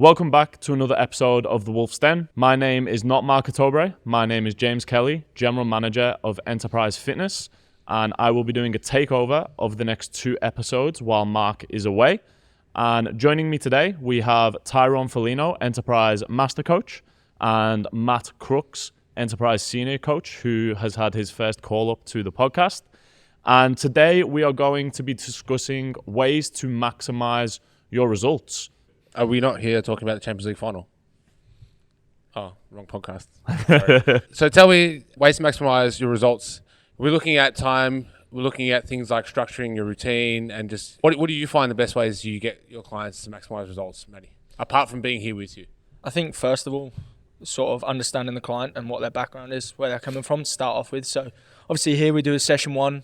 Welcome back to another episode of The Wolf's Den. My name is not Mark Atobre. My name is James Kelly, General Manager of Enterprise Fitness, and I will be doing a takeover of the next 2 episodes while Mark is away. And joining me today, we have Tyrone Foligno, Enterprise Master Coach, and Matt Crooks, Enterprise Senior Coach, who has had his first call up to the podcast. And today we are going to be discussing ways to maximize your results. Are we not here talking about the Champions League final? Oh, wrong podcast. Sorry. So tell me, ways to maximize your results. We're looking at time. We're looking at things like structuring your routine and just what do you find the best ways you get your clients to maximize results, Matty? Apart from being here with you. I think first of all, sort of understanding the client and what their background is, where they're coming from to start off with. So obviously here we do a session 1,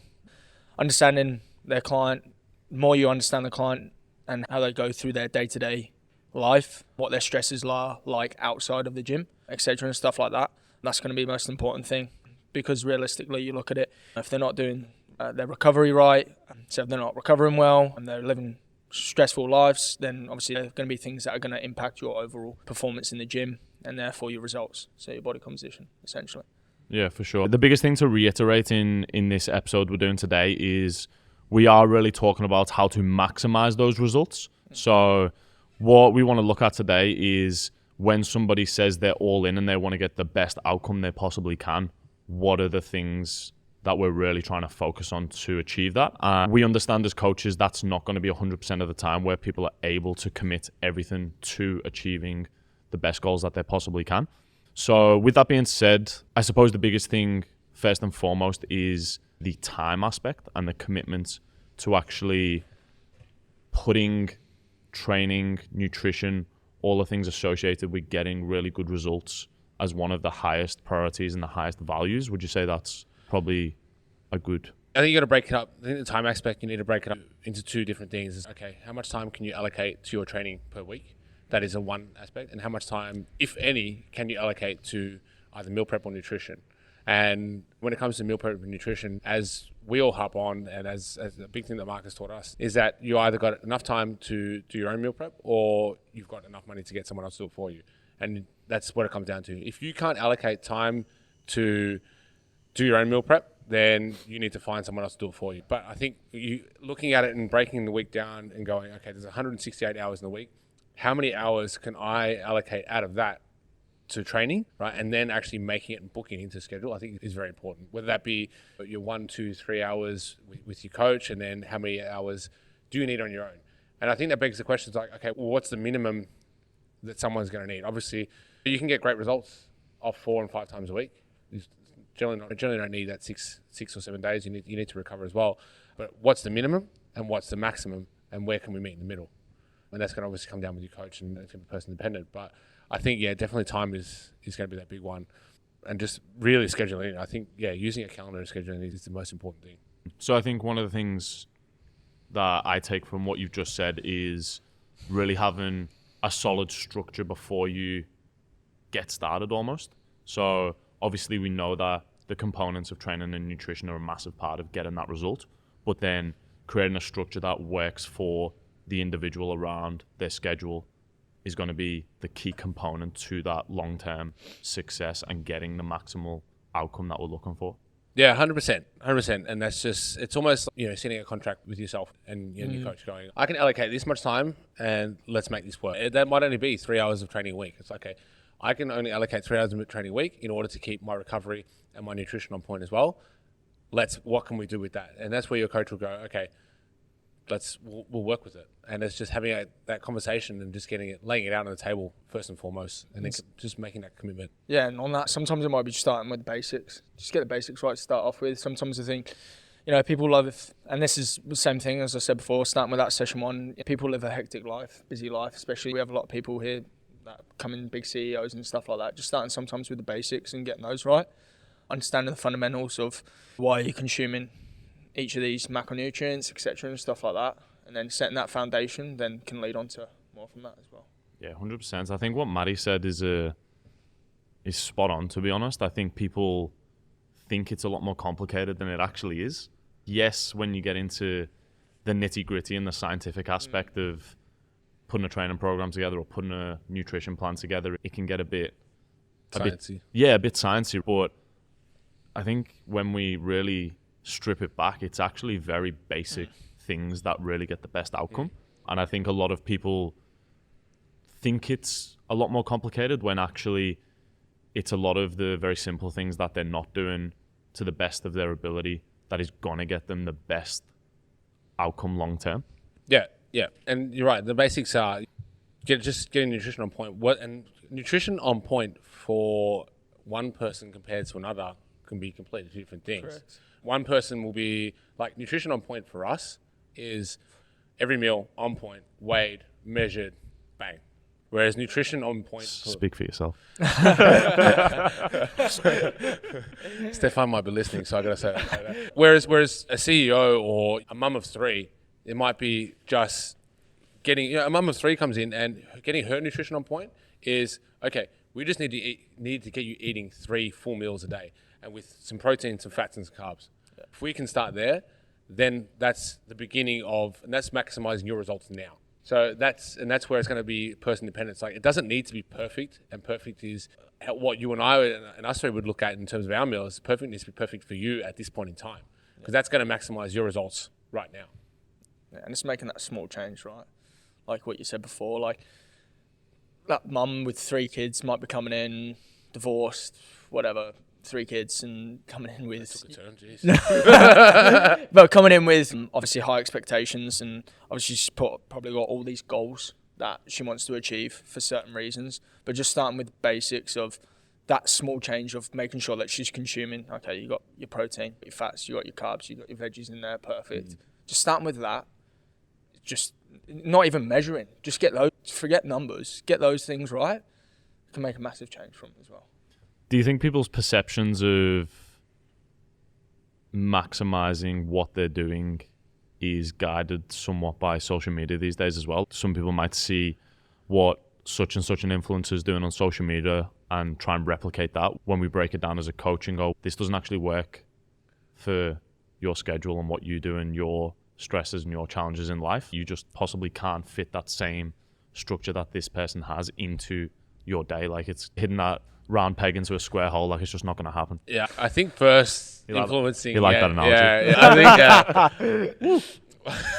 understanding their client. The more you understand the client and how they go through their day-to-day life, what their stresses are like outside of the gym, etc. and stuff like that. That's going to be the most important thing, because realistically you look at it, if they're not doing their recovery right, so if they're not recovering well and they're living stressful lives, then obviously there are going to be things that are going to impact your overall performance in the gym and therefore your results, so your body composition essentially. Yeah, for sure. The biggest thing to reiterate in this episode we're doing today is we are really talking about how to maximize those results. So what we want to look at today is when somebody says they're all in and they want to get the best outcome they possibly can, what are the things that we're really trying to focus on to achieve that? We understand as coaches that's not going to be 100% of the time where people are able to commit everything to achieving the best goals that they possibly can. So with that being said, I suppose the biggest thing first and foremost is the time aspect and the commitment to actually putting training, nutrition, all the things associated with getting really good results as one of the highest priorities and the highest values. Would you say that's probably a good? I think you got to break it up. I think the time aspect, you need to break it up into 2 different things. Okay, how much time can you allocate to your training per week? That is one aspect. And how much time, if any, can you allocate to either meal prep or nutrition? And when it comes to meal prep and nutrition, as we all hop on, and as a big thing that Mark has taught us, is that you either got enough time to do your own meal prep or you've got enough money to get someone else to do it for you. And that's what it comes down to. If you can't allocate time to do your own meal prep, then you need to find someone else to do it for you. But I think you looking at it and breaking the week down and going, okay, there's 168 hours in the week. How many hours can I allocate out of that to training, right? And then actually making it and booking into schedule, I think is very important. Whether that be your 1, 2, 3 hours with your coach, and then how many hours do you need on your own? And I think that begs the question, like, okay, well, what's the minimum that someone's going to need? Obviously, you can get great results off 4 and 5 times a week. You generally don't need that 6 or 7 days. You need to recover as well. But what's the minimum and what's the maximum, and where can we meet in the middle? And that's going to obviously come down with your coach, and it's going to be person dependent. But I think, yeah, definitely time is going to be that big one. And just really scheduling. I think, yeah, using a calendar and scheduling is the most important thing. So I think one of the things that I take from what you've just said is really having a solid structure before you get started almost. So obviously we know that the components of training and nutrition are a massive part of getting that result, but then creating a structure that works for the individual around their schedule is going to be the key component to that long-term success and getting the maximal outcome that we're looking for. Yeah, 100%. And that's just, it's almost, setting a contract with yourself and your coach going, I can allocate this much time and let's make this work. That might only be 3 hours of training a week. It's like, okay, I can only allocate 3 hours of training a week in order to keep my recovery and my nutrition on point as well. What can we do with that? And that's where your coach will go, okay, we'll work with it. And it's just having that conversation and just laying it out on the table first and foremost, and then just making that commitment. Yeah, and on that, sometimes it might be starting with the basics. Just get the basics right to start off with. Sometimes I think, people love it, and this is the same thing as I said before, starting with that session 1. People live a hectic life, busy life, especially we have a lot of people here that come in, big CEOs and stuff like that. Just starting sometimes with the basics and getting those right. Understanding the fundamentals of why you're consuming each of these macronutrients, etc. and stuff like that. And then setting that foundation then can lead on to more from that as well. Yeah, 100%. I think what Matty said is spot on, to be honest. I think people think it's a lot more complicated than it actually is. Yes, when you get into the nitty-gritty and the scientific aspect of putting a training program together or putting a nutrition plan together, it can get a bit Sciencey. a bit sciencey. But I think when we really strip it back, it's actually very basic things that really get the best outcome. And I think a lot of people think it's a lot more complicated when actually it's a lot of the very simple things that they're not doing to the best of their ability that is going to get them the best outcome long term. Yeah, and you're right. The basics are getting nutrition on point. And nutrition on point for one person compared to another can be completely different things. Correct. One person will be like nutrition on point for us is every meal on point, weighed, measured, bang. Whereas nutrition on point. Speak for yourself. Stefan might be listening, so I gotta say that. Whereas a CEO or a mum of three, it might be just getting. A mum of three comes in and getting her nutrition on point is okay. We just need to get you eating 3 full meals a day, and with some protein, some fats, and some carbs. Yeah. If we can start there, then that's the beginning of, and that's maximizing your results now. So that's where it's going to be person dependent. It's like it doesn't need to be perfect, and perfect is what you and I and us three would look at in terms of our meals. Perfect needs to be perfect for you at this point in time, because that's going to maximize your results right now. Yeah, and it's making that small change, right? Like what you said before, like that mum with 3 kids might be coming in, divorced, whatever, 3 kids, and coming in with... That took a turn, jeez. But coming in with obviously high expectations, and obviously she's probably got all these goals that she wants to achieve for certain reasons, but just starting with basics of that small change of making sure that she's consuming, okay, you got your protein, your fats, you got your carbs, you got your veggies in there, perfect. Just starting with that, just not even measuring, just get those, forget numbers, get those things right, can make a massive change from it as well. Do you think people's perceptions of maximizing what they're doing is guided somewhat by social media these days as well? Some people might see what such and such an influencer is doing on social media and try and replicate that. When we break it down as a coach and go, this doesn't actually work for your schedule and what you do and your stresses and your challenges in life. You just possibly can't fit that same structure that this person has into your day. Like it's hitting that round peg into a square hole, like it's just not going to happen. Yeah, I think first influencing... You like that analogy? Yeah, I think...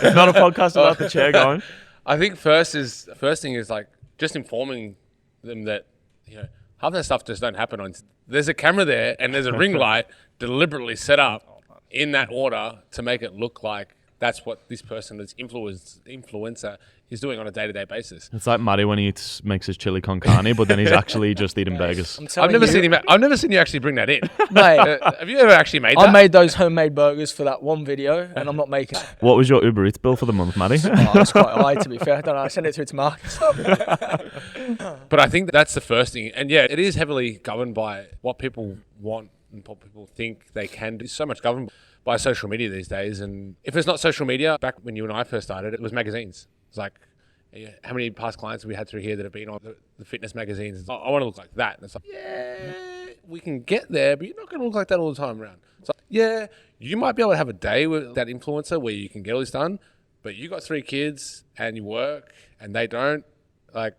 It's not a podcast about the chair going. I think first thing is like just informing them that, you know, half that stuff just don't happen on... There's a camera there and there's a ring light deliberately set up in that order to make it look like that's what this person, this influencer, is doing on a day-to-day basis. It's like Matty when he makes his chili con carne, but then he's actually just eating burgers. I've never seen you actually bring that in. Mate, have you ever actually made that? I made those homemade burgers for that one video, and I'm not making it. What was your Uber Eats bill for the month, Matty? It's quite high, to be fair. I don't know. I sent it through to Marcus. But I think that's the first thing. And yeah, it is heavily governed by what people want and what people think they can do. It's so much governed by social media these days. And if it's not social media, back when you and I first started, it was magazines. It's like, how many past clients have we had through here that have been on the fitness magazines? It's like, I want to look like that. And it's like, yeah, we can get there, but you're not going to look like that all the time around. It's like, yeah, you might be able to have a day with that influencer where you can get all this done, but you got 3 kids and you work and they don't. Like,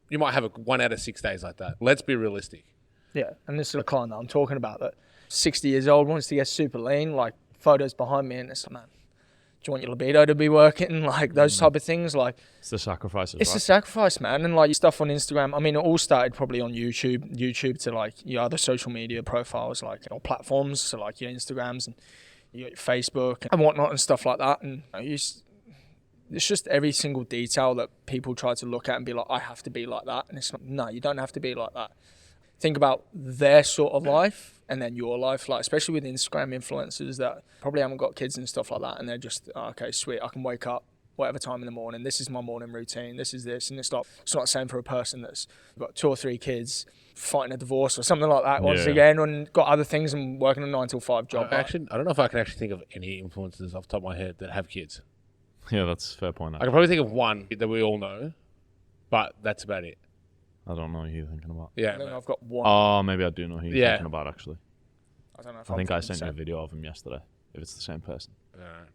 you might have 1 out of 6 days like that. Let's be realistic. Yeah, and this is a client that I'm talking about that 60 years old, wants to get super lean, like photos behind me, and it's like, man, do you want your libido to be working? Like those type of things. Like it's the sacrifices, It's right? the sacrifice, man. And like stuff on Instagram, I mean, it all started probably on YouTube to like your other social media profiles, like, or platforms, so like your Instagrams and your Facebook and whatnot and stuff like that. And it's just every single detail that people try to look at and be like, I have to be like that. And it's like, no, you don't have to be like that. Think about their sort of life and then your life, like especially with Instagram influencers that probably haven't got kids and stuff like that, and they're just, oh, okay, sweet, I can wake up whatever time in the morning, this is my morning routine, this is this, and it's not the same for a person that's got 2 or 3 kids, fighting a divorce or something like that once again, and got other things and working a 9 to 5 job. I don't know if I can actually think of any influencers off the top of my head that have kids. Yeah, that's a fair point. I can probably think of one that we all know, but that's about it. I don't know who you're thinking about. Yeah, I think I've got one. Oh, maybe I do know who you're thinking about, actually. I don't know if I think I sent you a video of him yesterday. if it's the same person.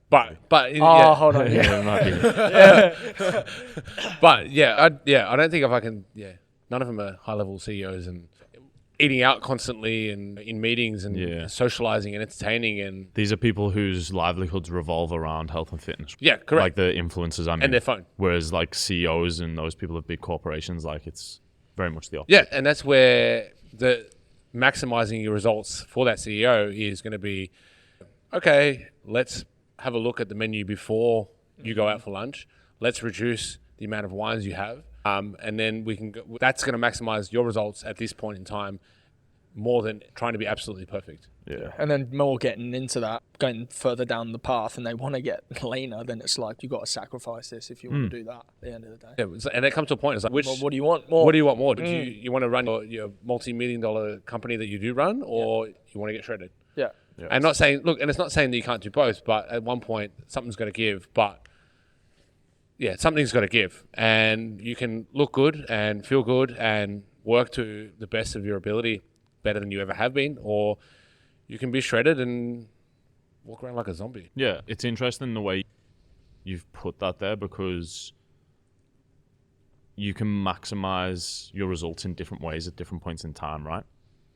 But Oh, hold on. Yeah, it might be. But I don't think if I can. Yeah, none of them are high level CEOs and eating out constantly and in meetings and socializing and entertaining and These are people whose livelihoods revolve around health and fitness. yeah, correct. Like the influencers, I mean. And their phone. Whereas like CEOs and those people of big corporations, like it's very much the opposite. Yeah, and that's where the maximizing your results for that CEO is going to be, okay, let's have a look at the menu before you go out for lunch. Let's reduce the amount of wines you have. And then we can go, that's going to maximize your results at this point in time more than trying to be absolutely perfect. Yeah. And then more getting into that, going further down the path, and they want to get leaner, then it's like you've got to sacrifice this if you want to do that at the end of the day. Yeah, and it comes to a point, it's like, Well, what do you want more? What do you want more? Do you want to run your multi-million dollar company that you do run, or you want to get shredded? Yeah. And not saying, look, and it's not saying that you can't do both, but at one point something's got to give. But yeah, something's got to give, and you can look good and feel good and work to the best of your ability, better than you ever have been, or you can be shredded and walk around like a zombie. Yeah, it's interesting the way you've put that there, because you can maximize your results in different ways at different points in time, right?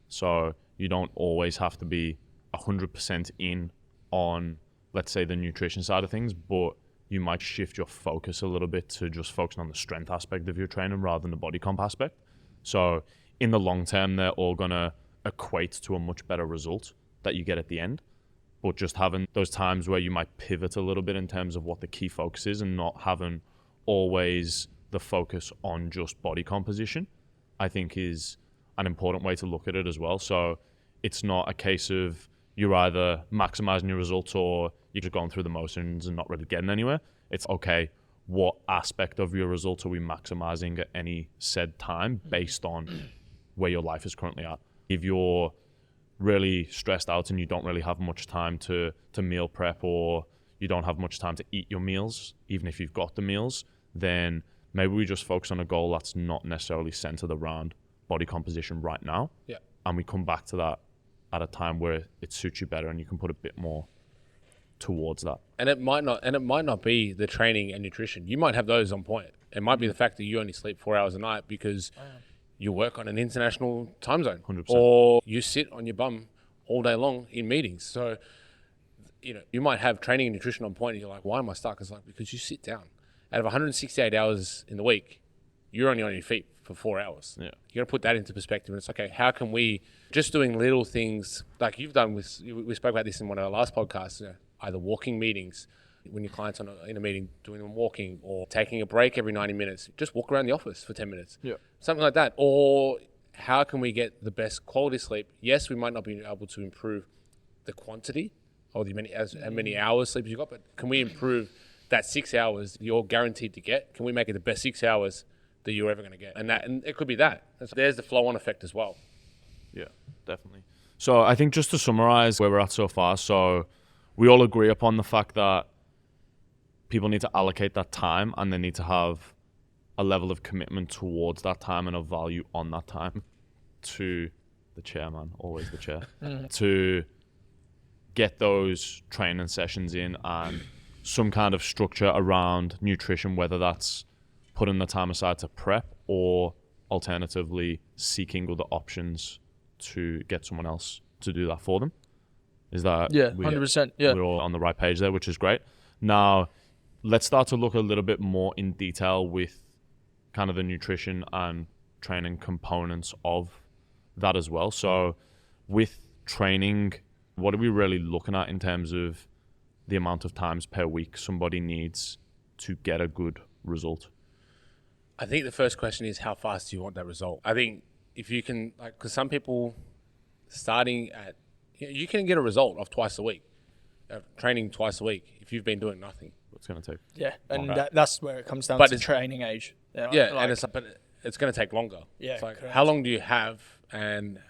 So you don't always have to be 100% in on, let's say, the nutrition side of things, but you might shift your focus a little bit to just focusing on the strength aspect of your training rather than the body comp aspect. So in the long term, they're all going to equate to a much better result that you get at the end. But just having those times where you might pivot a little bit in terms of what the key focus is and not having always the focus on just body composition, I think is an important way to look at it as well. So it's not a case of you're either maximizing your results or you're just going through the motions and not really getting anywhere. It's okay, what aspect of your results are we maximizing at any said time based on where your life is currently at. If you're really stressed out and you don't really have much time to meal prep, or you don't have much time to eat your meals, even if you've got the meals, then maybe we just focus on a goal that's not necessarily centered around body composition right now. Yeah. And we come back to that at a time where it suits you better and you can put a bit more towards that. And it might not be the training and nutrition. You might have those on point. It might be the fact that you only sleep 4 hours a night because you work on an international time zone, 100%. or you sit on your bum all day long in meetings. So, you might have training and nutrition on point and you're like, why am I stuck? It's like, because you sit down. Out of 168 hours in the week, you're only on your feet for 4 hours. Yeah. You got to put that into perspective. And it's okay, how can we just doing little things like you've done with, we spoke about this in one of our last podcasts, either walking meetings, when your client's in a meeting, doing them walking, or taking a break every 90 minutes, just walk around the office for 10 minutes. Yeah. Something like that. Or how can we get the best quality sleep? Yes, we might not be able to improve the quantity or how many hours sleep you got, but can we improve that 6 hours you're guaranteed to get? Can we make it the best 6 hours that you're ever going to get? And it could be that. There's the flow-on effect as well. Yeah, definitely. So I think just to summarize where we're at so far, so we all agree upon the fact that people need to allocate that time and they need to have a level of commitment towards that time and a value on that time to the chairman, always the chair, to get those training sessions in and some kind of structure around nutrition, whether that's putting the time aside to prep or alternatively seeking other options to get someone else to do that for them. Is that 100%? Yeah, we're all on the right page there, which is great. Now, let's start to look a little bit more in detail with kind of the nutrition and training components of that as well. So with training, what are we really looking at in terms of the amount of times per week somebody needs to get a good result? I think the first question is, how fast do you want that result? I think if you can, because some people starting at, you can get a result of twice a week, training twice a week if you've been doing nothing. What's going to take? Yeah, and that's where it comes down to training age. And it's going to take longer. Yeah, it's like, correct. how long do you have,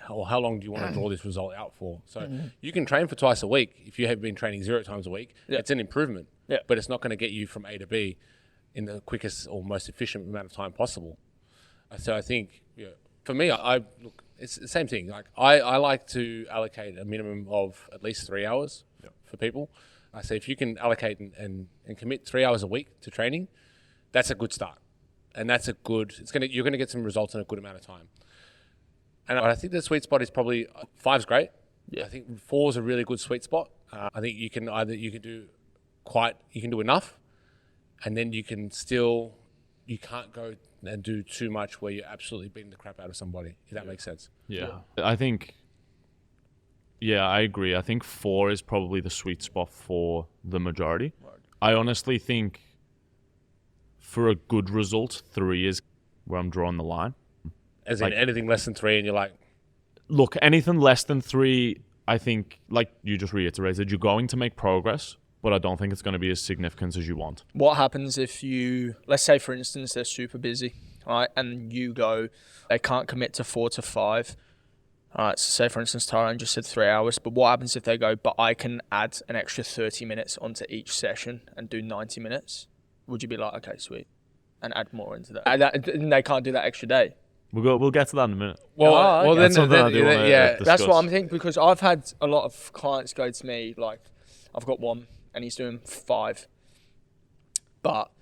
or how long do you want to draw this result out for? So you can train for twice a week. If you have been training 0 times a week, it's an improvement. Yeah. But it's not going to get you from A to B in the quickest or most efficient amount of time possible. So I think, for me, I look, it's the same thing. Like I like to allocate a minimum of at least 3 hours for people. I say if you can allocate and commit 3 hours a week to training, that's a good start. And that's a good, you're going to get some results in a good amount of time. And I think the sweet spot is probably 5's great. Yeah. I think 4's a really good sweet spot. I think you can do enough, and then you can't go and do too much where you're absolutely beating the crap out of somebody, if that makes sense. Yeah. I agree. I think 4 is probably the sweet spot for the majority. Right. I honestly think for a good result, 3 is where I'm drawing the line. As in anything less than 3 and you're like... Look, anything less than 3, I think, like you just reiterated, you're going to make progress, but I don't think it's going to be as significant as you want. What happens if let's say for instance, they're super busy, right? And they can't commit to 4 to 5. All right, so say for instance, Tyrone just said 3 hours, but what happens if they go, but I can add an extra 30 minutes onto each session and do 90 minutes? Would you be like, okay, sweet, and add more into that? And they can't do that extra day. We'll get to that in a minute. Well, That's something I do want to that's discuss. what I'm thinking, because I've had a lot of clients go to me, like, I've got one and he's doing 5, but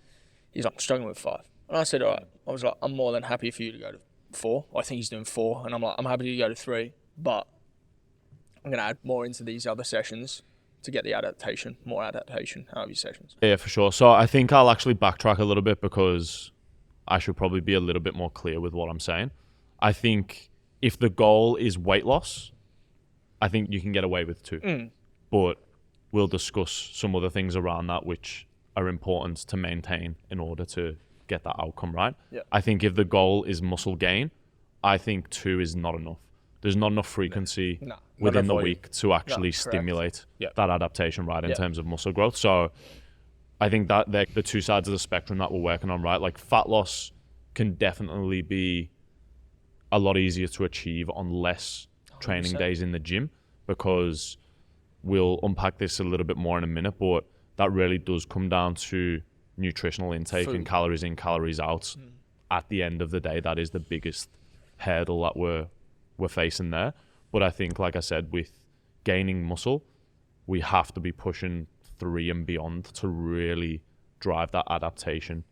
he's like, I'm struggling with 5. And I said, all right, I was like, I'm more than happy for you to go to 4. I think he's doing 4, and I'm like, I'm happy to go to 3, but I'm going to add more into these other sessions to get the more adaptation out of your sessions. Yeah, for sure. So I think I'll actually backtrack a little bit because I should probably be a little bit more clear with what I'm saying. I think if the goal is weight loss, I think you can get away with 2. But we'll discuss some other things around that which are important to maintain in order to get that outcome right. Yeah. I think if the goal is muscle gain, I think 2 is not enough. There's not enough frequency within the week to actually stimulate that adaptation, right, in terms of muscle growth. So I think that they're the 2 sides of the spectrum that we're working on, right? Like fat loss can definitely be a lot easier to achieve on less training 100%. days in the gym, because we'll unpack this a little bit more in a minute, but that really does come down to nutritional intake and calories in, calories out. At the end of the day, that is the biggest hurdle that we're facing there. But I think, like I said, with gaining muscle, we have to be pushing 3 and beyond to really drive that adaptation.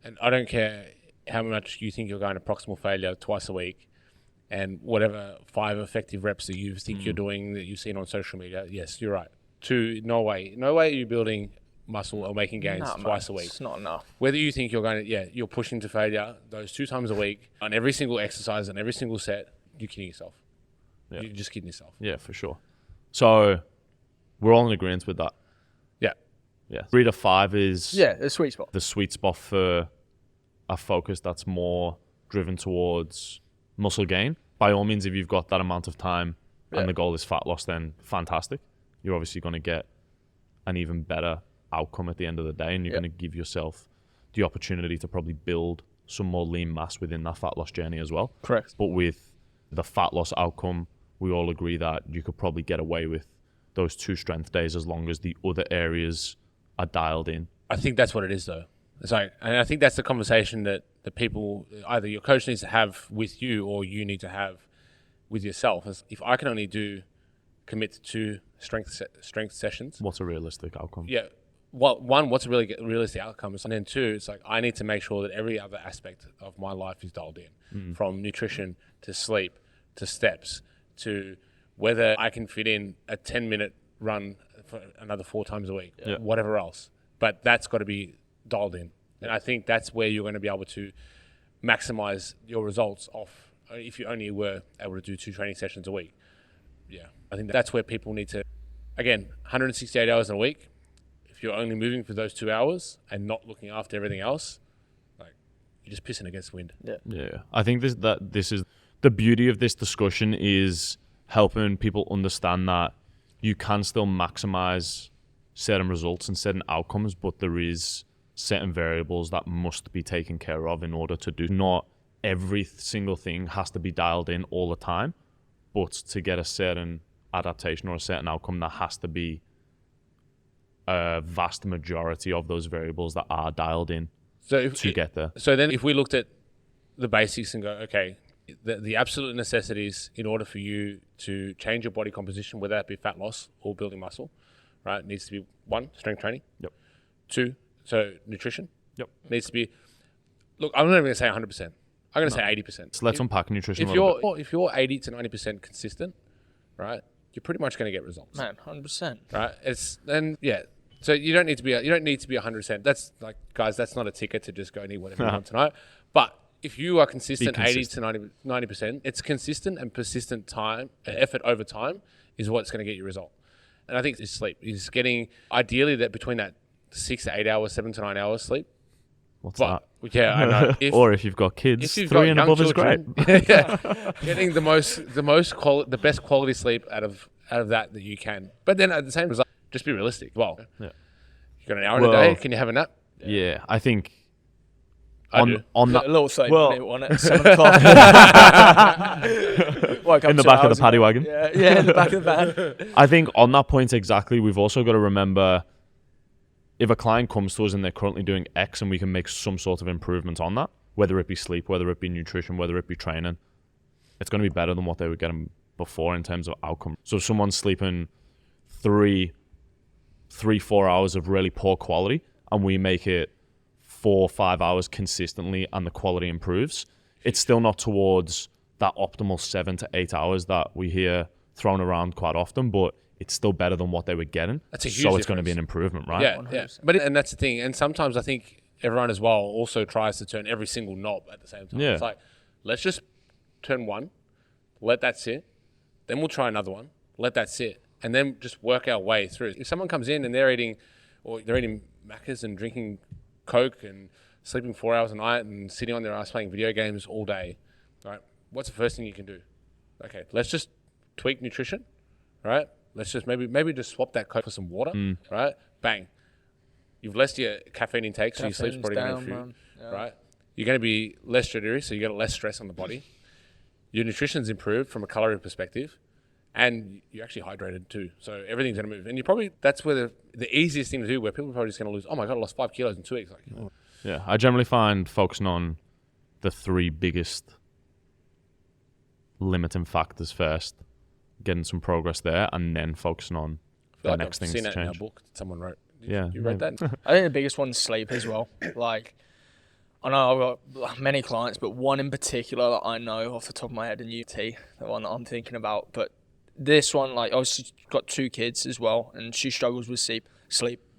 And I don't care how much you think you're going to proximal failure twice a week, and whatever 5 effective reps that you think you're doing that you've seen on social media, yes, you're right. 2, no way are you building muscle or making gains twice a week. It's not enough. Whether you think you're going to, you're pushing to failure those 2 times a week on every single exercise and every single set, you're kidding yourself. Yeah. You're just kidding yourself. Yeah, for sure. So we're all in agreement with that. Yeah. Yeah. 3 to 5 is the sweet spot. The sweet spot for a focus that's more driven towards muscle gain. By all means, if you've got that amount of time and the goal is fat loss, then fantastic. You're obviously going to get an even better outcome at the end of the day, and you're going to give yourself the opportunity to probably build some more lean mass within that fat loss journey as well. Correct. But with the fat loss outcome, we all agree that you could probably get away with those 2 strength days as long as the other areas are dialed in. I think that's what it is, though. And I think that's the conversation that the people, either your coach needs to have with you or you need to have with yourself. If I can only commit to 2 strength sessions. What's a realistic outcome? Yeah. Well, 1, what's a really realistic outcome? And then 2, it's like I need to make sure that every other aspect of my life is dialed in, from nutrition to sleep to steps to whether I can fit in a 10-minute run for another 4 times a week, whatever else. But that's got to be dialed in. And I think that's where you're going to be able to maximize your results off if you only were able to do 2 training sessions a week. Yeah. I think that's where people need to, again, 168 hours in a week. If you're only moving for those 2 hours and not looking after everything else, like you're just pissing against the wind. Yeah. I think this is the beauty of this discussion, is helping people understand that you can still maximize certain results and certain outcomes, but there is certain variables that must be taken care of in order to do. Not every single thing has to be dialed in all the time, but to get a certain adaptation or a certain outcome, that has to be a vast majority of those variables that are dialed in to get there. So then if we looked at the basics and go, okay, the absolute necessities in order for you to change your body composition, whether that be fat loss or building muscle, right, needs to be 1, strength training. Yep. 2, so nutrition. Yep. Needs to be. Look, I'm not even going to say 100%. I'm going to say 80%. So let's unpack nutrition If a little bit. if you're 80 to 90% consistent, right, you're pretty much going to get results. Man, 100%. Right. So you don't need to be 100%. That's like, guys, that's not a ticket to just go and eat whatever you want tonight. But if you are consistent, 80 to 90%, it's consistent and persistent time, effort over time is what's going to get you a result. And I think it's sleep. Is getting ideally that between that 6 to 8 hours, 7 to 9 hours sleep. What's that? Yeah, I know. Or if you've got kids, If you've 3 got and young above is great. children, getting the best quality sleep out of that you can. But then at the same time, just be realistic. Well, you got an hour in a day. Can you have a nap? Yeah, I think I do. on that A little 30-minute one at 7 o'clock. in the back of the paddy wagon. Yeah, in the back of the van. I think on that point exactly, we've also got to remember if a client comes to us and they're currently doing X and we can make some sort of improvement on that, whether it be sleep, whether it be nutrition, whether it be training, it's going to be better than what they were getting before in terms of outcome. So if someone's sleeping 4 hours of really poor quality and we make it 4 or 5 hours consistently and the quality improves, it's still not towards that optimal 7 to 8 hours that we hear thrown around quite often, but it's still better than what they were getting. That's a huge So it's going to difference. be an improvement, right? Yeah, yeah. And that's the thing. And sometimes I think everyone as well also tries to turn every single knob at the same time. Yeah. It's like, let's just turn one, let that sit, then we'll try another one, let that sit, and then just work our way through. If someone comes in and they're eating Maccas and drinking Coke and sleeping 4 hours a night and sitting on their ass playing video games all day, right? What's the first thing you can do? Okay, let's just tweak nutrition, right? Let's just maybe just swap that Coke for some water, right? Bang. You've less your caffeine intake, so your sleep's probably going to improve, right? You're going to be less jittery, so you get less stress on the body. Your nutrition's improved from a calorie perspective, and you're actually hydrated too. So everything's going to move. And that's where the easiest thing to do, where people are probably just going to lose, oh my God, I lost 5 kilos in 2 weeks. Like, oh. Yeah, I generally find focusing on the 3 biggest limiting factors first, getting some progress there, and then focusing on the next things to I've seen that in change. a book that someone wrote. Yeah, You read that? I think the biggest one's sleep as well. Like, I know I've got many clients, but one in particular that I know off the top of my head, and UT, the one that I'm thinking about. But this one, like, obviously she's got 2 kids as well, and she struggles with sleep.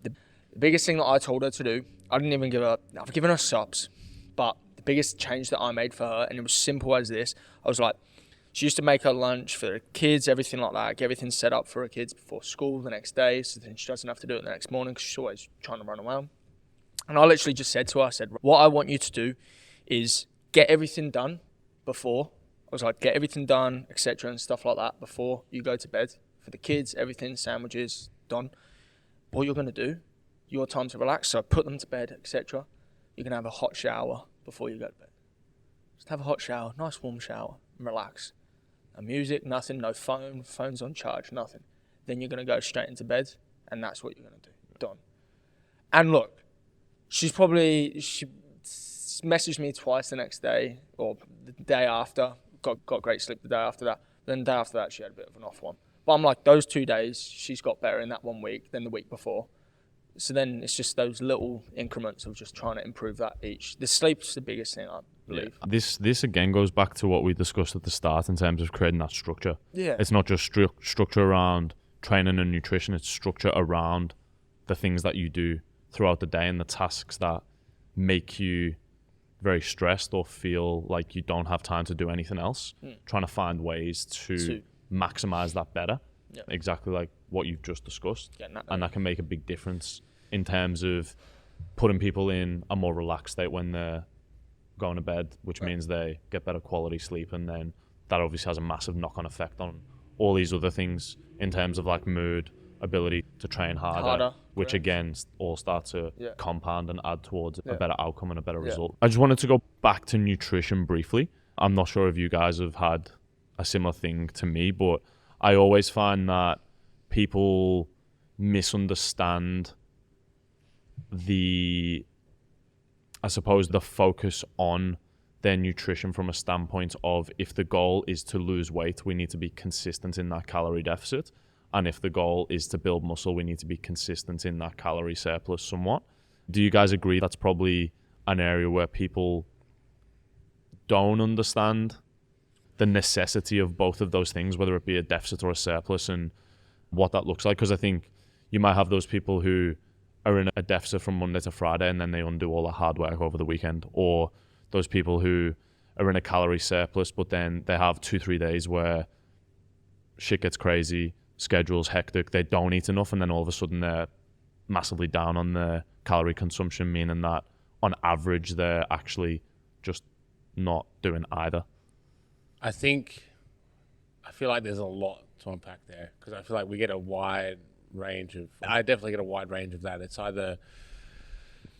The biggest thing that I told her to do, I've given her subs, but the biggest change that I made for her, and it was simple as this, I was like, she used to make her lunch for the kids, everything like that, get everything set up for her kids before school the next day, so then she doesn't have to do it the next morning because she's always trying to run around. And I literally just said to her, I said, what I want you to do is get everything done before. I was like, get everything done, etc. and stuff like that before you go to bed. For the kids, everything, sandwiches, done. What you're going to do, your time to relax, so put them to bed, etc. You're going to have a hot shower before you go to bed. Just have a hot shower, nice warm shower, and relax. No music, nothing, no phone's on charge, nothing. Then you're going to go straight into bed, and that's what you're going to do. Done. And look, she messaged me twice the next day, or the day after, got great sleep the day after that. Then the day after that, she had a bit of an off one. But I'm like, those 2 days, she's got better in that 1 week than the week before. So then it's just those little increments of just trying to improve that each. The sleep's the biggest thing, I believe. Yeah. This again goes back to what we discussed at the start in terms of creating that structure. Yeah. It's not just structure around training and nutrition, it's structure around the things that you do throughout the day and the tasks that make you very stressed or feel like you don't have time to do anything else. Trying to find ways to maximize that better. Yep. Exactly like what you've just discussed. And that can make a big difference in terms of putting people in a more relaxed state when they're going to bed, which means they get better quality sleep, and then that obviously has a massive knock-on effect on all these other things in terms of like mood, ability to train harder which again all start to compound and add towards a better outcome and a better result. I just wanted to go back to nutrition briefly. I'm not sure if you guys have had a similar thing to me, but I always find that people misunderstand the focus on their nutrition from a standpoint of, if the goal is to lose weight, we need to be consistent in that calorie deficit. And if the goal is to build muscle, we need to be consistent in that calorie surplus somewhat. Do you guys agree that's probably an area where people don't understand the necessity of both of those things, whether it be a deficit or a surplus, and what that looks like? Because I think you might have those people who are in a deficit from Monday to Friday and then they undo all the hard work over the weekend, or those people who are in a calorie surplus but then they have 2-3 days where shit gets crazy, schedule's hectic, they don't eat enough, and then all of a sudden they're massively down on their calorie consumption, meaning that on average they're actually just not doing either. I feel like there's a lot to unpack there, because I feel like we get a wide range of. I definitely get a wide range of that. It's either.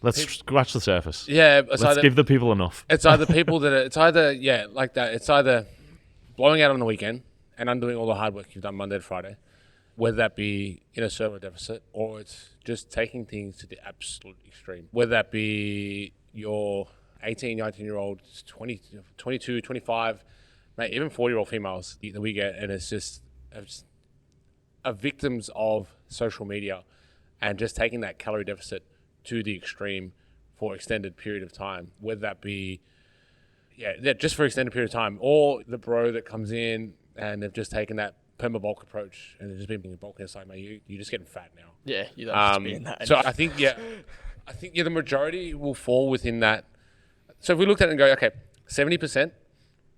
Let's scratch the surface. Yeah, let's give the people enough. It's either people that it's either like that. It's either blowing out on the weekend and undoing all the hard work you've done Monday to Friday, whether that be in a server deficit or it's just taking things to the absolute extreme. Whether that be your 18, 19-year-old, 20, 22, 25, mate, even 40-year-old females that we get, and it's just are victims of social media and just taking that calorie deficit to the extreme for extended period of time, whether that be just for extended period of time, or the bro that comes in and they've just taken that perma bulk approach and they've just been bulking. It's like, mate, you're just getting fat now. Yeah, you don't have to be in that. So I think the majority will fall within that. So if we looked at it and go, okay, 70%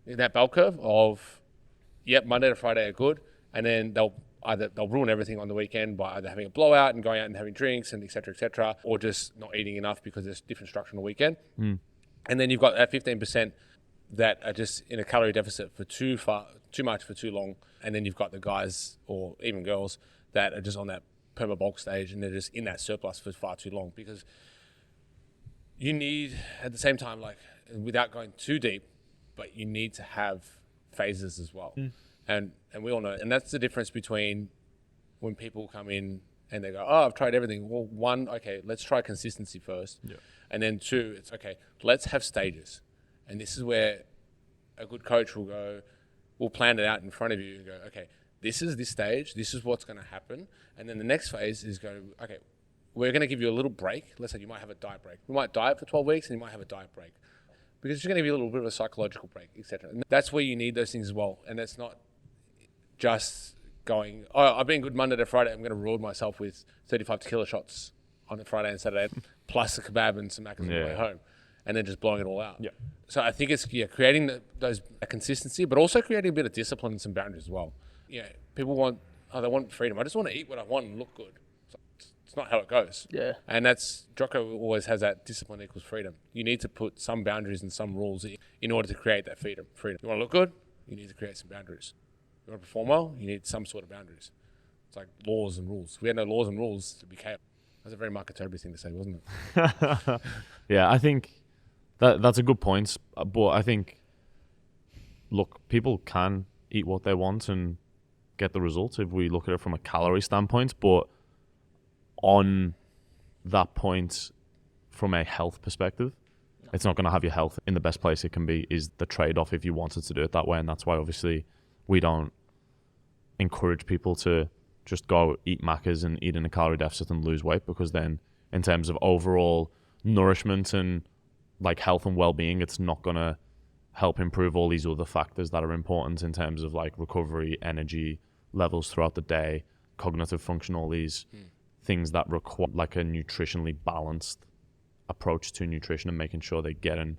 in that bell curve of, Monday to Friday are good, and then they'll ruin everything on the weekend by either having a blowout and going out and having drinks and et cetera, or just not eating enough because there's different structure on the weekend. And then you've got that 15% that are just in a calorie deficit for too much for too long. And then you've got the guys or even girls that are just on that perma bulk stage and they're just in that surplus for far too long, because you need, at the same time, like, without going too deep, but you need to have phases as well. And we all know, and that's the difference between when people come in and they go, oh, I've tried everything. Well, one, okay, let's try consistency first. Yeah. And then two, it's okay, let's have stages. And this is where a good coach will go, we'll plan it out in front of you and go, okay, this is this stage, this is what's going to happen. And then the next phase is go, okay, we're going to give you a little break. Let's say you might have a diet break. We might diet for 12 weeks and you might have a diet break, because it's going to give you a little bit of a psychological break, etc. And that's where you need those things as well. And it's not just going, oh, I've been good Monday to Friday, I'm going to reward myself with 35 tequila shots on a Friday and Saturday, plus a kebab and some macas on the way home, and then just blowing it all out. Yeah. So I think it's creating that consistency, but also creating a bit of discipline and some boundaries as well. People they want freedom. I just want to eat what I want and look good. It's not how it goes. Yeah. And that's, Jocko always has that discipline equals freedom. You need to put some boundaries and some rules in order to create that freedom. You want to look good? You need to create some boundaries. You want to perform well? You need some sort of boundaries. It's like laws and rules. If we had no laws and rules, it'd be chaos. That's a very Mark Toby thing to say, wasn't it? Yeah, I think that's a good point. But I think, look, people can eat what they want and get the results if we look at it from a calorie standpoint. But on that point, from a health perspective, it's not going to have your health in the best place it can be, is the trade-off if you wanted to do it that way. And that's why, obviously, we don't encourage people to just go eat macas and eat in a calorie deficit and lose weight, because then in terms of overall nourishment and like health and well-being, it's not going to help improve all these other factors that are important in terms of like recovery, energy levels throughout the day, cognitive function, all these things that require like a nutritionally balanced approach to nutrition and making sure they're getting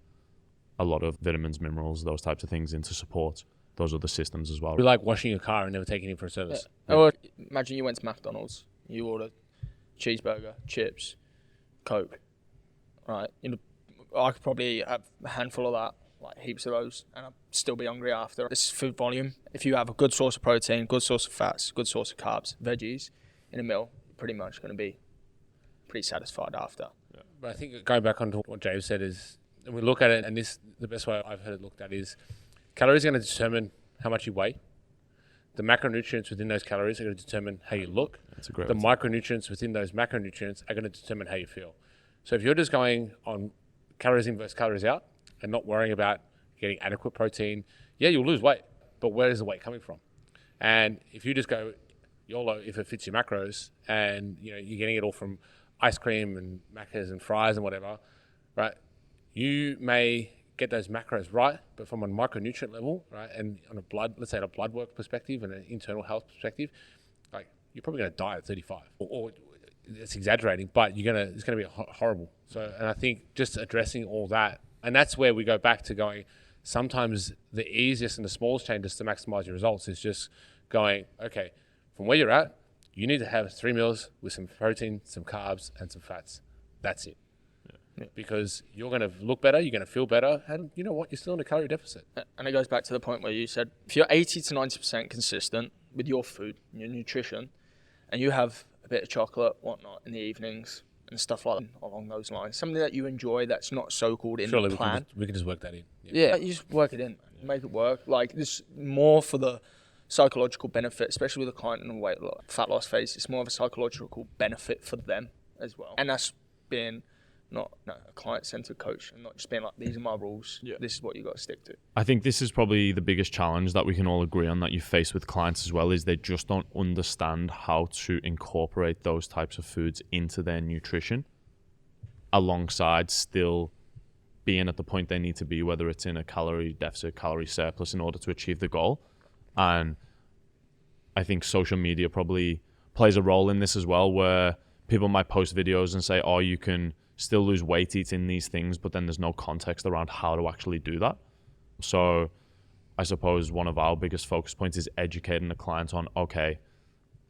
a lot of vitamins, minerals, those types of things in to support those other systems as well. We like washing your car and never taking it for a service. Yeah. Or imagine you went to McDonald's, you order cheeseburger, chips, Coke, right? I could probably have a handful of that, like heaps of those, and I'd still be hungry after. This is food volume. If you have a good source of protein, good source of fats, good source of carbs, veggies in a meal, you're pretty much going to be pretty satisfied after. Yeah. But I think going back onto what James said is, and we look at it, and the best way I've heard it looked at is, calories are going to determine how much you weigh. The macronutrients within those calories are going to determine how you look. That's a great The micronutrients within those macronutrients are going to determine how you feel. So if you're just going on calories in versus calories out and not worrying about getting adequate protein, you'll lose weight. But where is the weight coming from? And if you just go, YOLO if it fits your macros, and you're getting it all from ice cream and macas and fries and whatever, right? You may get those macros right, but from a micronutrient level, right, and on let's say a blood work perspective and an internal health perspective, like you're probably going to die at 35, or it's exaggerating, but it's going to be horrible. So, and I think just addressing all that, and that's where we go back to going. Sometimes the easiest and the smallest changes to maximize your results is just going, okay, from where you're at, you need to have 3 meals with some protein, some carbs, and some fats. That's it. Yeah. Because you're going to look better, you're going to feel better, and you know what? You're still in a calorie deficit. And it goes back to the point where you said, if you're 80 to 90% consistent with your food, your nutrition, and you have a bit of chocolate, whatnot, in the evenings and stuff like that along those lines, something that you enjoy that's not so-called in the plan. We can just work that in. Yeah, you just work it in, make it work. Like, this more for the psychological benefit, especially with a client in a fat loss phase. It's more of a psychological benefit for them as well. And that's being not a client-centered coach and not just being like, these are my rules. Yeah. This is what you got to stick to. I think this is probably the biggest challenge that we can all agree on that you face with clients as well, is they just don't understand how to incorporate those types of foods into their nutrition alongside still being at the point they need to be, whether it's in a calorie deficit, calorie surplus, in order to achieve the goal. And I think social media probably plays a role in this as well, where people might post videos and say, oh, you can still lose weight eating these things, but then there's no context around how to actually do that. So I suppose one of our biggest focus points is educating the clients on, okay,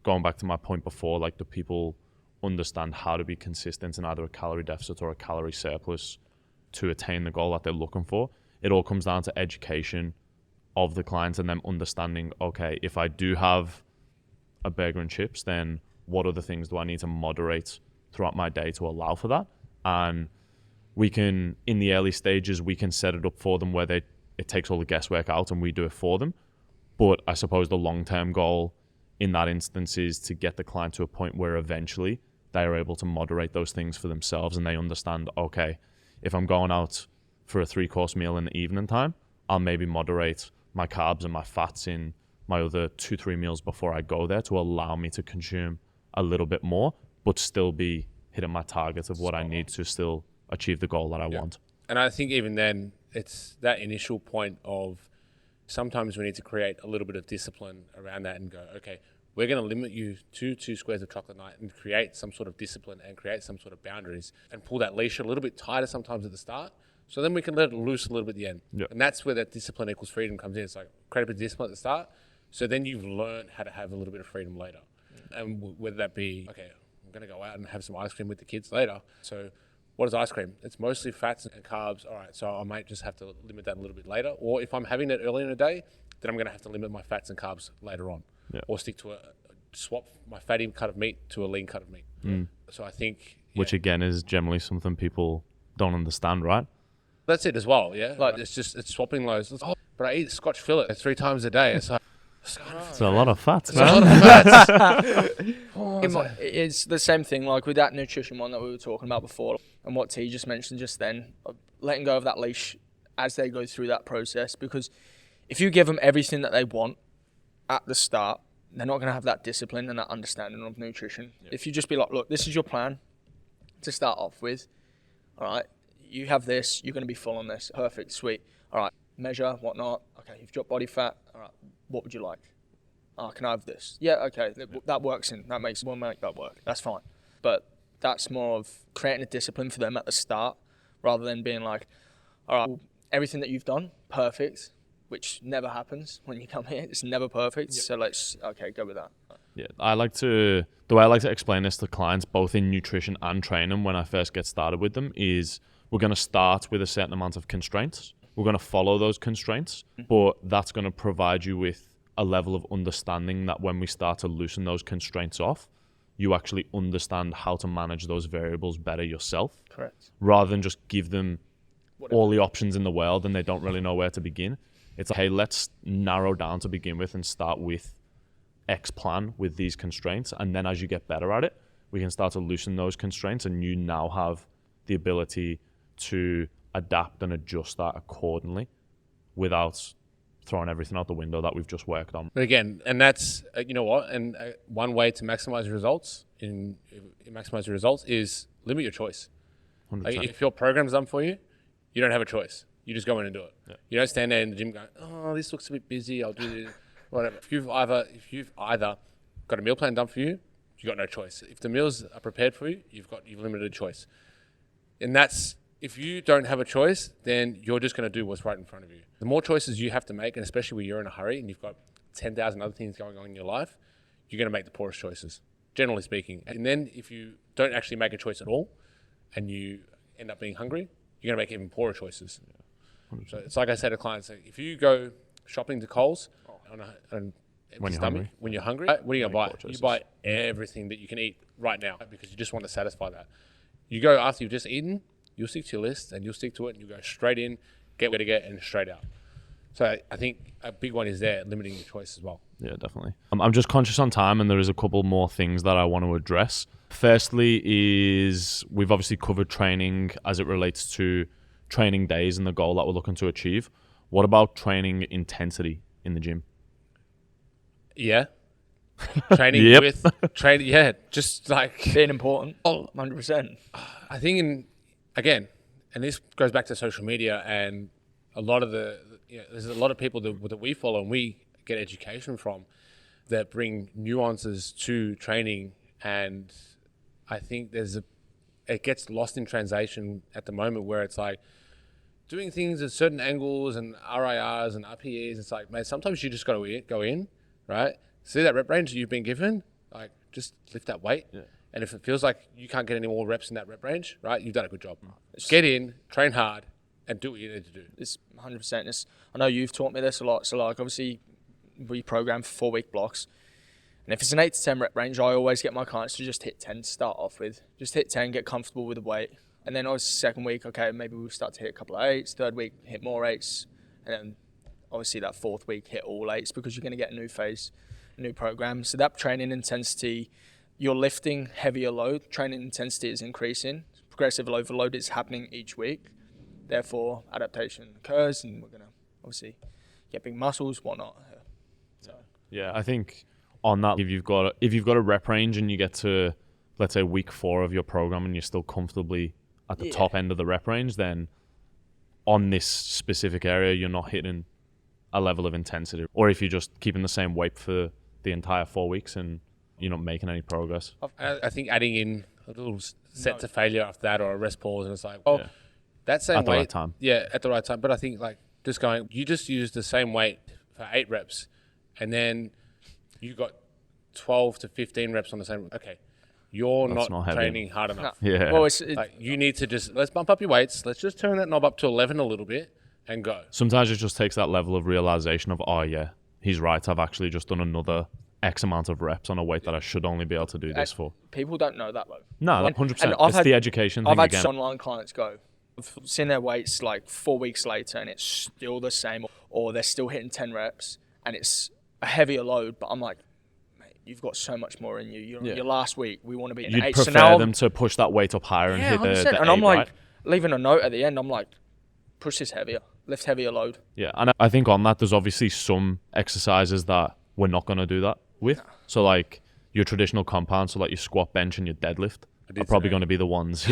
going back to my point before, like, do people understand how to be consistent in either a calorie deficit or a calorie surplus to attain the goal that they're looking for? It all comes down to education of the clients and them understanding, okay, if I do have a burger and chips, then what other things do I need to moderate throughout my day to allow for that? And we can, in the early stages, we can set it up for them where it takes all the guesswork out and we do it for them. But I suppose the long-term goal in that instance is to get the client to a point where eventually they are able to moderate those things for themselves and they understand, okay, if I'm going out for a 3-course meal in the evening time, I'll maybe moderate my carbs and my fats in my other 2-3 meals before I go there to allow me to consume a little bit more, but still be hitting my targets of what I need to still achieve the goal that I want. And I think even then, it's that initial point of sometimes we need to create a little bit of discipline around that and go, okay, we're going to limit you to 2 squares of chocolate a night and create some sort of discipline and create some sort of boundaries and pull that leash a little bit tighter sometimes at the start. So then we can let it loose a little bit at the end. Yep. And that's where that discipline equals freedom comes in. It's like create a bit of discipline at the start. So then you've learned how to have a little bit of freedom later. And whether that be, okay, I'm going to go out and have some ice cream with the kids later. So what is ice cream? It's mostly fats and carbs. All right, so I might just have to limit that a little bit later. Or if I'm having it early in the day, then I'm going to have to limit my fats and carbs later on. Yep. Or stick to swap my fatty cut of meat to a lean cut of meat. So I think... Which again is generally something people don't understand, right? That's it as well, yeah. Like it's swapping those. But I eat Scotch fillet 3 times a day. It's like, it's a lot of fats. It's a lot of fats. It's the same thing, like with that nutrition one that we were talking about before, and what T just mentioned just then, letting go of that leash as they go through that process. Because if you give them everything that they want at the start, they're not going to have that discipline and that understanding of nutrition. Yep. If you just be like, look, this is your plan to start off with. All right, you have this, you're going to be full on this. Perfect, sweet. All right, measure, whatnot. Okay, you've dropped body fat. All right, what would you like? Oh, can I have this? Yeah, okay, that works we'll make that work. That's fine. But that's more of creating a discipline for them at the start rather than being like, all right, well, everything that you've done, perfect, which never happens when you come here. It's never perfect. Yep. So let's, go with that. Yeah, the way I like to explain this to clients, both in nutrition and training when I first get started with them, is we're going to start with a certain amount of constraints. We're going to follow those constraints, but that's going to provide you with a level of understanding that when we start to loosen those constraints off, you actually understand how to manage those variables better yourself. Correct. Rather than just give them all the options in the world and they don't really know where to begin. It's like, hey, let's narrow down to begin with and start with X plan with these constraints. And then as you get better at it, we can start to loosen those constraints and you now have the ability to adapt and adjust that accordingly without throwing everything out the window that we've just worked on. But again, and that's you know what, and one way to maximize your results is limit your choice. 100%. Like if your program's done for you, you don't have a choice. You just go in and do it. Yeah. You don't stand there in the gym going, "Oh, this looks a bit busy. I'll do this." Whatever. If you've either got a meal plan done for you, you got no choice. If the meals are prepared for you, you've limited choice. And that's, if you don't have a choice, then you're just going to do what's right in front of you. The more choices you have to make, and especially when you're in a hurry and you've got 10,000 other things going on in your life, you're going to make the poorest choices, generally speaking. And then if you don't actually make a choice at all and you end up being hungry, you're going to make even poorer choices. Yeah. So it's like I say to clients, like, if you go shopping to Coles on an empty stomach, when you're hungry, what are you going to buy? You buy everything that you can eat right now because you just want to satisfy that. You go after you've just eaten, you'll stick to your list and you'll stick to it and you go straight in, get where to get and straight out. So I think a big one is there, limiting your choice as well. Yeah, definitely. I'm just conscious on time and there is a couple more things that I want to address. Firstly is we've obviously covered training as it relates to training days and the goal that we're looking to achieve. What about training intensity in the gym? Yeah. Training yeah, just like being important. 100%. I think and this goes back to social media and a lot of there's a lot of people that we follow and we get education from that bring nuances to training, and I think it gets lost in translation at the moment where it's like doing things at certain angles and RIRs and RPEs. It's like, mate, sometimes you just got to go in, right? See that rep range that you've been given, like just lift that weight. Yeah. And if it feels like you can't get any more reps in that rep range, right, you've done a good job. Get in, train hard, and do what you need to do. It's 100%. I know you've taught me this a lot. So like obviously we program for 4-week blocks. And if it's an 8 to 10 rep range, I always get my clients to just hit 10 to start off with. Just hit 10, get comfortable with the weight. And then obviously second week, okay, maybe we'll start to hit a couple of 8s. Third week, hit more 8s. And then obviously that fourth week, hit all 8s because you're going to get a new phase, a new program. So that training intensity, you're lifting heavier load. Training intensity is increasing. Progressive overload is happening each week. Therefore, adaptation occurs and we're going to obviously get big muscles, whatnot. So. Yeah, I think on that, if you've got a rep range and you get to, let's say, week 4 of your program and you're still comfortably at the top end of the rep range, then on this specific area, you're not hitting a level of intensity. Or if you're just keeping the same weight for the entire 4 weeks and you're not making any progress. I think adding in a little set to failure after that or a rest pause, and it's like, that same weight. At the right time. Yeah, at the right time. But I think like you just use the same weight for 8 reps and then you got 12 to 15 reps on the same. Okay, you're not training hard enough. No. Yeah. Well, like you need to let's bump up your weights. Let's just turn that knob up to 11 a little bit and go. Sometimes it just takes that level of realization of, oh yeah, he's right. I've actually just done another X amount of reps on a weight that I should only be able to do this for. People don't know that though. No, like 100%. It's the education thing I've had again. some online clients go, I've seen their weights like 4 weeks later and it's still the same, or they're still hitting 10 reps and it's a heavier load, but I'm like, mate, you've got so much more in you. Your last week, we want to be in 8. You'd prefer them to push that weight up higher and hit the and I'm 8, like, right? leaving a note at the end, I'm like, push this heavier, lift heavier load. Yeah, and I think on that, there's obviously some exercises that we're not going to do that with. No. So like your traditional compounds, so like your squat, bench, and your deadlift are probably going to be the ones,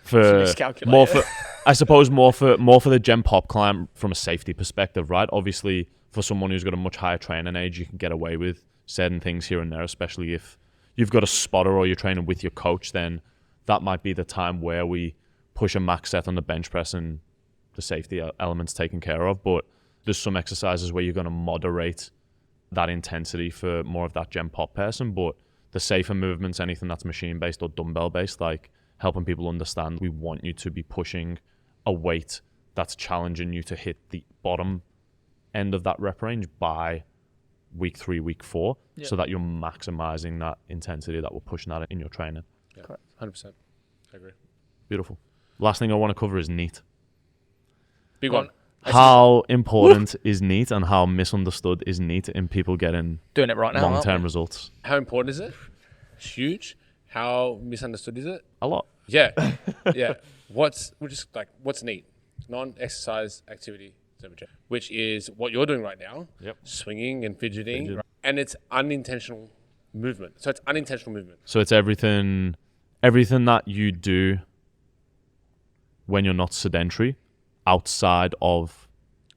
I suppose more for the Gen Pop client from a safety perspective, right? Obviously, for someone who's got a much higher training age, you can get away with certain things here and there, especially if you've got a spotter or you're training with your coach, then that might be the time where we push a max set on the bench press and the safety elements taken care of. But there's some exercises where you're going to moderate that intensity for more of that Gen Pop person, but the safer movements, anything that's machine based or dumbbell based, like helping people understand we want you to be pushing a weight that's challenging you to hit the bottom end of that rep range by week 3, week 4, so that you're maximizing that intensity that we're pushing at in your training. Yeah, correct. 100%. I agree. Beautiful. Last thing I want to cover is NEAT. Big one. How important is NEAT and how misunderstood is NEAT in people getting doing it right now, long-term results? How important is it? It's huge. How misunderstood is it? A lot. Yeah. Yeah. What's NEAT? Non-exercise activity which is what you're doing right now, Yep. swinging and fidgeting, Fidget. and it's unintentional movement. So it's unintentional movement. So it's everything that you do when you're not sedentary, outside of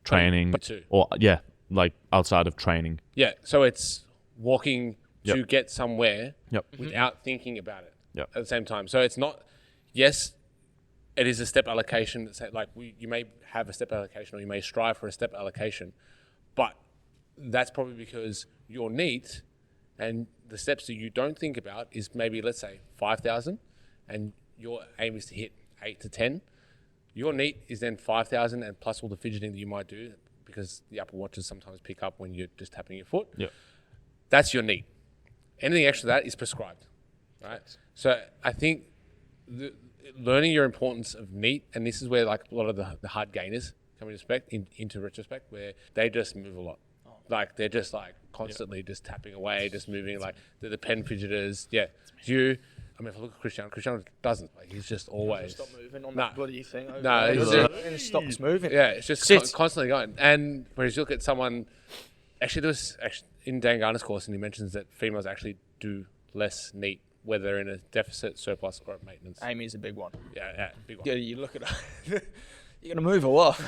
training, Too. or like outside of training. Yeah, so it's walking to Yep. get somewhere Yep. without thinking about it Yep. at the same time. So it's not, yes, it is a step allocation. That's like you may have a step allocation or you may strive for a step allocation, but that's probably because your NEAT and the steps that you don't think about is maybe, let's say, 5,000, and your aim is to hit 8 to 10. Your NEAT is then 5,000 and plus all the fidgeting that you might do, because the Apple Watches sometimes pick up when you're just tapping your foot. Yep. That's your NEAT. Anything extra than that is prescribed, right? So I think learning your importance of NEAT, and this is where like a lot of the hard gainers come into retrospect, where they just move a lot. Like they're just like constantly just tapping away, just moving. Like the pen fidgeters. Yeah, I mean, if I look at Cristiano doesn't. Like he's just always Stop moving on Nah. that bloody thing. Nah, he's it stops moving. yeah, it's just Sit. constantly going. And whereas you look at someone, actually there was in Dan Garner's course, and he mentions that females actually do less NEAT, whether they're in a deficit, surplus, or at maintenance. Amy's a big one. Yeah, big one. Yeah, you look at her. You're gonna move or what?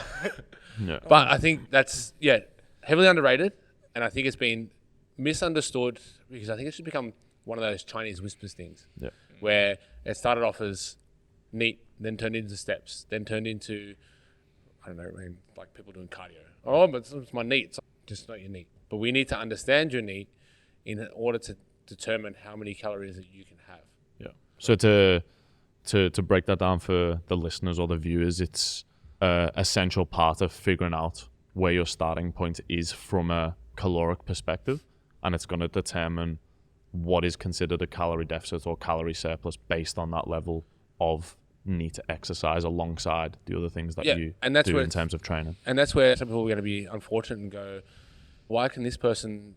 Yeah. But I think that's heavily underrated, and I think it's been misunderstood because I think it should become one of those Chinese whispers things. Yeah. Where it started off as NEAT, then turned into steps, then turned into, I don't know, like people doing cardio. Oh, but it's my NEAT. It's just not your NEAT. But we need to understand your NEAT in order to determine how many calories that you can have. Yeah. So to break that down for the listeners or the viewers, it's an essential part of figuring out where your starting point is from a caloric perspective, and it's going to determine what is considered a calorie deficit or calorie surplus based on that level of NEAT exercise alongside the other things that you and that's do where in terms of training. And that's where some people are going to be unfortunate and go, why can this person...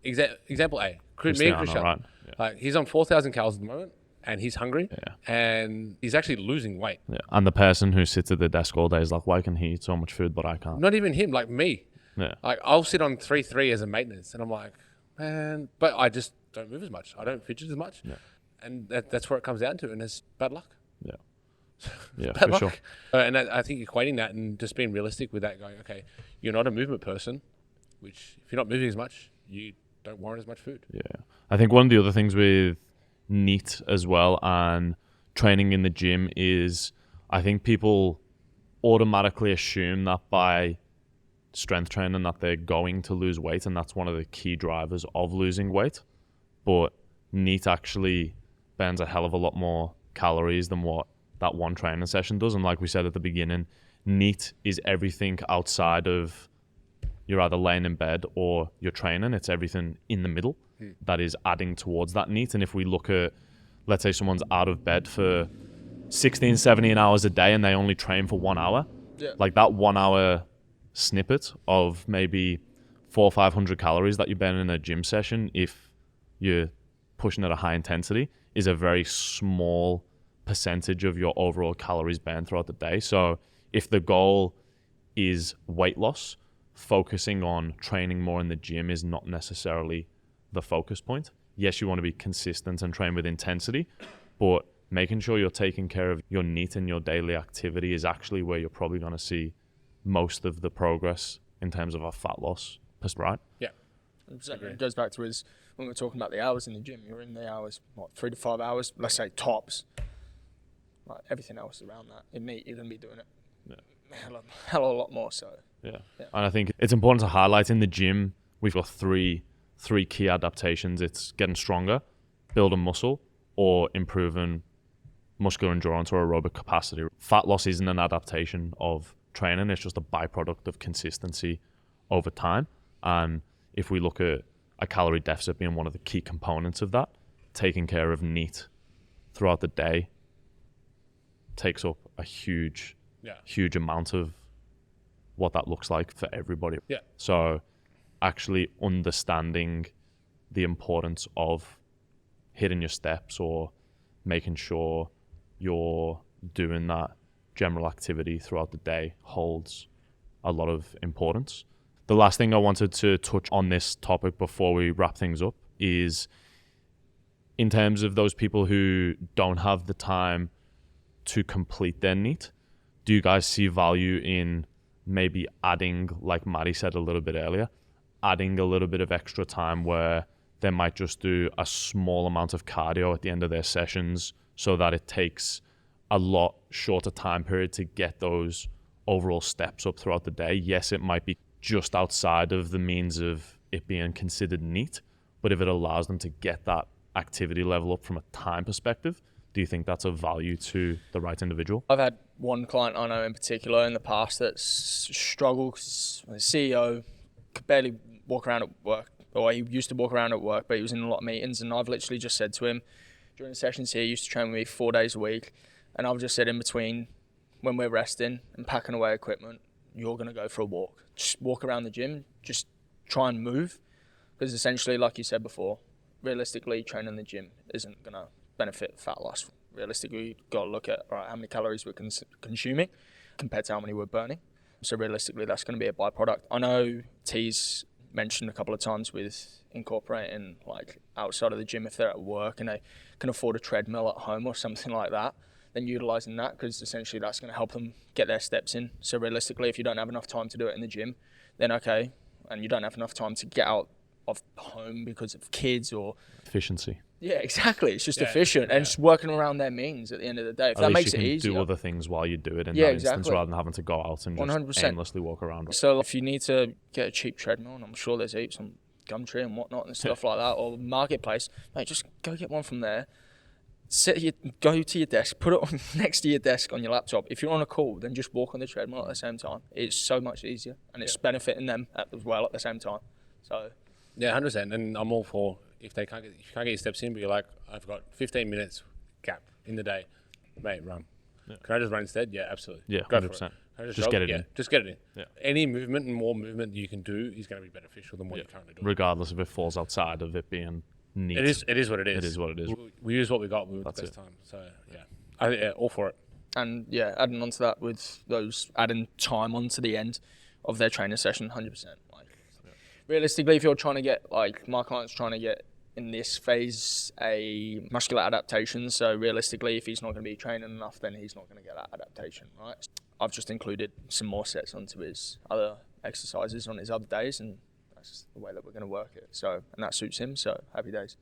Example A, me and Cristiano, right? Yeah. like he's on 4,000 calories at the moment, and he's hungry, and he's actually losing weight. Yeah. And the person who sits at the desk all day is like, why can he eat so much food but I can't? Not even him, like me. Yeah. Like I'll sit on 3-3 as a maintenance, and I'm like, man, but I just don't move as much. I don't fidget as much, and that's where it comes down to, and it's bad luck. Yeah. Yeah, Bad for luck. sure. And I think equating that and just being realistic with that, going, okay, you're not a movement person, which if you're not moving as much, you don't warrant as much food. Yeah. I think one of the other things with NEAT as well and training in the gym is I think people automatically assume that by strength training that they're going to lose weight, and that's one of the key drivers of losing weight. But NEAT actually burns a hell of a lot more calories than what that one training session does. And like we said at the beginning, NEAT is everything outside of you're either laying in bed or you're training. It's everything in the middle that is adding towards that NEAT. And if we look at, let's say someone's out of bed for 16, 17 hours a day and they only train for 1 hour, like that 1 hour snippet of maybe 400 or 500 calories that you burn in a gym session, if you're pushing at a high intensity, is a very small percentage of your overall calories burned throughout the day. So if the goal is weight loss, focusing on training more in the gym is not necessarily the focus point. Yes, you want to be consistent and train with intensity, but making sure you're taking care of your NEAT and your daily activity is actually where you're probably going to see most of the progress in terms of a fat loss, right? Yeah. It goes back to his, when we were talking about the hours in the gym, you're in the hours, 3 to 5 hours, let's say tops. Like everything else around that, in NEAT, you're going to be doing it hell of a lot more. So yeah. And I think it's important to highlight in the gym, we've got three key adaptations. It's getting stronger, building muscle, or improving muscular endurance or aerobic capacity. Fat loss isn't an adaptation of training. It's just a byproduct of consistency over time. And if we look at a calorie deficit being one of the key components of that, taking care of NEAT throughout the day takes up a huge amount of what that looks like for everybody. Yeah. So actually understanding the importance of hitting your steps or making sure you're doing that general activity throughout the day holds a lot of importance. The last thing I wanted to touch on this topic before we wrap things up is in terms of those people who don't have the time to complete their NEAT, do you guys see value in maybe adding, like Maddie said a little bit earlier, adding a little bit of extra time where they might just do a small amount of cardio at the end of their sessions so that it takes a lot shorter time period to get those overall steps up throughout the day? Yes, it might be just outside of the means of it being considered NEAT, but if it allows them to get that activity level up from a time perspective, do you think that's of value to the right individual? I've had one client I know in particular in the past that's struggled because the CEO could barely walk around at work, or he used to walk around at work, but he was in a lot of meetings, and I've literally just said to him during the sessions here, he used to train with me 4 days a week, and I've just said in between when we're resting and packing away equipment, you're going to go for a walk. Just walk around the gym, just try and move, because essentially, like you said before, realistically, training in the gym isn't going to benefit fat loss. Realistically, you've got to look at how many calories we're consuming compared to how many we're burning. So realistically, that's going to be a byproduct. I know T's mentioned a couple of times with incorporating like outside of the gym if they're at work and they can afford a treadmill at home or something like that, then utilising that, because essentially that's going to help them get their steps in. So realistically, if you don't have enough time to do it in the gym, then okay, and you don't have enough time to get out of home because of kids or efficiency. Yeah, exactly. It's just efficient and just working around their means at the end of the day. If At that least makes you it can easier. do other things while you do it in Yeah, that instance, exactly. rather than having to go out and just 100%. aimlessly walk around. So if you need to get a cheap treadmill, and I'm sure there's heaps on Gumtree and whatnot and stuff like that, or Marketplace, mate, just go get one from there. Go to your desk, put it on next to your desk on your laptop. If you're on a call, then just walk on the treadmill at the same time. It's so much easier, and it's benefiting them as well at the same time. So Yeah, 100%. And I'm all for if you can't get your steps in, but you're like, I've got 15 minutes gap in the day, mate, run. Yeah. Can I just run instead? Yeah, absolutely. Yeah, Go 100%. for it. Can I just Just jog? get it Yeah, in. just get it in. Yeah. Any movement and more movement you can do is going to be beneficial than what you're currently doing. Regardless if it falls outside of it being neat. It is what it is. It is what it is. We use what we got with the best time. So yeah, all for it. and yeah, adding on to that with those adding time onto the end of their training session, 100%. Like realistically, if you're trying to get, like my client's trying to get in this phase a muscular adaptation, so realistically if he's not going to be training enough, then he's not going to get that adaptation, right? I've just included some more sets onto his other exercises on his other days, and that's the way that we're going to work it. So, and that suits him, so happy days.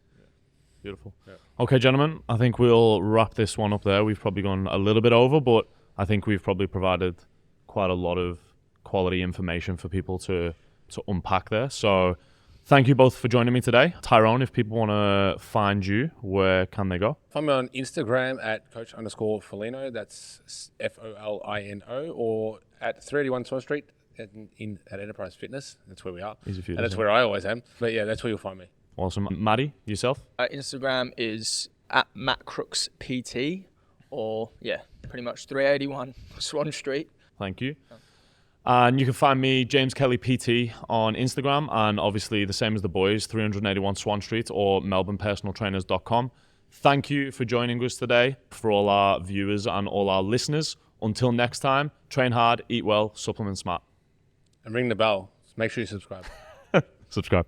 Beautiful. Yeah. Okay, gentlemen, I think we'll wrap this one up there. We've probably gone a little bit over, but I think we've probably provided quite a lot of quality information for people to unpack there. So thank you both for joining me today. Tyrone, if people want to find you, where can they go? Find me on Instagram at coach_Folino, that's Folino, or at 381 Swan Street at Enterprise Fitness. That's where we are. Easy for you to And that's say. where I always am. But yeah, that's where you'll find me. Awesome. Maddie, yourself? Instagram is at MattCrooksPT, or yeah, pretty much 381 Swan Street. Thank you. And you can find me, James Kelly PT, on Instagram, and obviously the same as the boys, 381 Swan Street or melbournepersonaltrainers.com. Thank you for joining us today, for all our viewers and all our listeners. Until next time, train hard, eat well, supplement smart. And ring the bell. Make sure you subscribe. Subscribe.